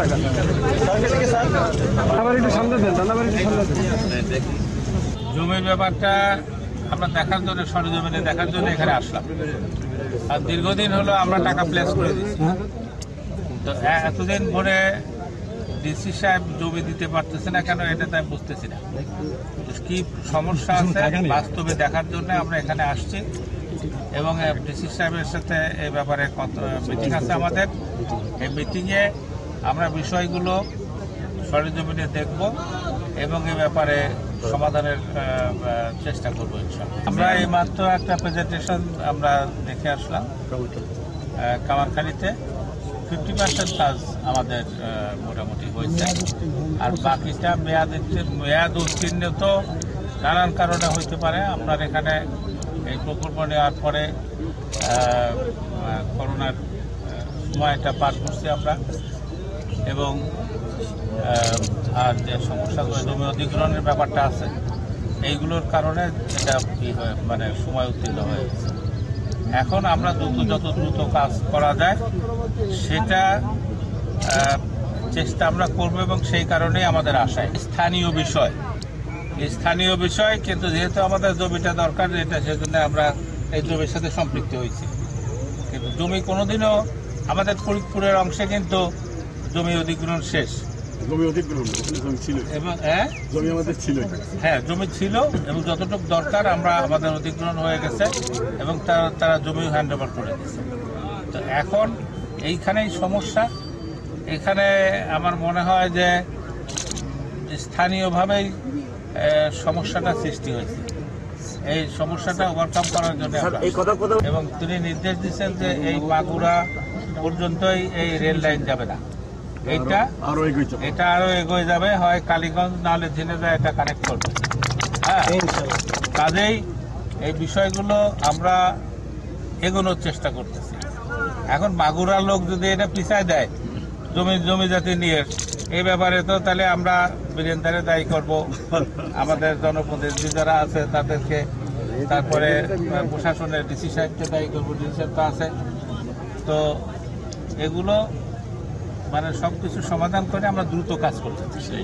টাকা। আবার একটু সামনে দেন, আবার একটু সামনে দেন। জমির ব্যাপারটা আমরা দেখার জন্য, সরজমিনে দেখার জন্য এখানে আসলাম। আর দীর্ঘদিন হলো আমরা টাকা প্লেস করে দিচ্ছি। তো এতদিন পরে ডিসি সাহেব জমি দিতে পারতেছে না কেন, এটা তাই বুঝতেছি না। কি সমস্যা আছে বাস্তবে দেখার জন্য আমরা এখানে আসছি এবং ডিসি সাহেবের সাথে এই ব্যাপারে মিটিং আছে আমাদের। এই মিটিংয়ে আমরা বিষয়গুলো সরজমিনে দেখব এবং এই ব্যাপারে সমাধানের চেষ্টা করবো ইনশাআল্লাহ। আমরা এই মাত্র একটা প্রেজেন্টেশন আমরা দেখে আসলাম কামারখালীতে। 50% কাজ আমাদের মোটামুটি হয়েছে, আর বাকিটা মেয়াদ উত্তীর্ণ তো নানান কারণে হইতে পারে। আপনার এখানে এই প্রকল্প নেওয়ার পরে করোনার সময়টা পার করছি আমরা, এবং আর যে সমস্যাগুলো জমি অধিগ্রহণের ব্যাপারটা আছে এইগুলোর কারণে এটা মানে সময় উত্তীর্ণ হয়েছে। এখন আমরা যত দ্রুত কাজ করা যায় সেটা চেষ্টা আমরা করব, এবং সেই কারণেই আমাদের আশায় স্থানীয় বিষয় কিন্তু যেহেতু আমাদের জমিটা দরকার, এটা সেজন্য আমরা এই জমির সাথে সম্পৃক্ত হয়েছি। কিন্তু জমি কোনোদিনও আমাদের ফরিদপুরের অংশে কিন্তু জমি অধিগ্রহণ শেষ। জমি ছিল এবং যতটুকু দরকার আমাদের অধিগ্রহণ হয়ে গেছে এবং তারা জমি হ্যান্ড ওভার করে দিয়েছে। তো এখন এইখানেই সমস্যা। এখানে আমার মনে হয় যে স্থানীয়ভাবেই সমস্যাটা সৃষ্টি হয়েছে। এই সমস্যাটা ওভারকাম করার জন্য এবং তিনি নির্দেশ দিচ্ছেন যে এই মাগুরা পর্যন্তই এই রেল লাইন যাবে না, এটা আরো এগোয় যাবে, হয় কালীগঞ্জ নাহলে ঝিনেদা এটা কানেক্ট করবে। হ্যাঁ, কাজেই এই বিষয়গুলো আমরা এগোনোর চেষ্টা করতেছি। এখন মাগুরার লোক যদি এটা পিছায় দেয় জমি জাতি নিয়ে, এই ব্যাপারে তো তাহলে আমরা বীরেন্দ্রে দায়ী করব, আমাদের জনপ্রতিনিধি যারা আছে তাদেরকে, তারপরে প্রশাসনের ডিসি সাহেবকে দায়ী করবো, ডিসি সাহেব তো আছে। তো এগুলো মানে সবকিছু সমাধান করে আমরা দ্রুত কাজ করতে চাই।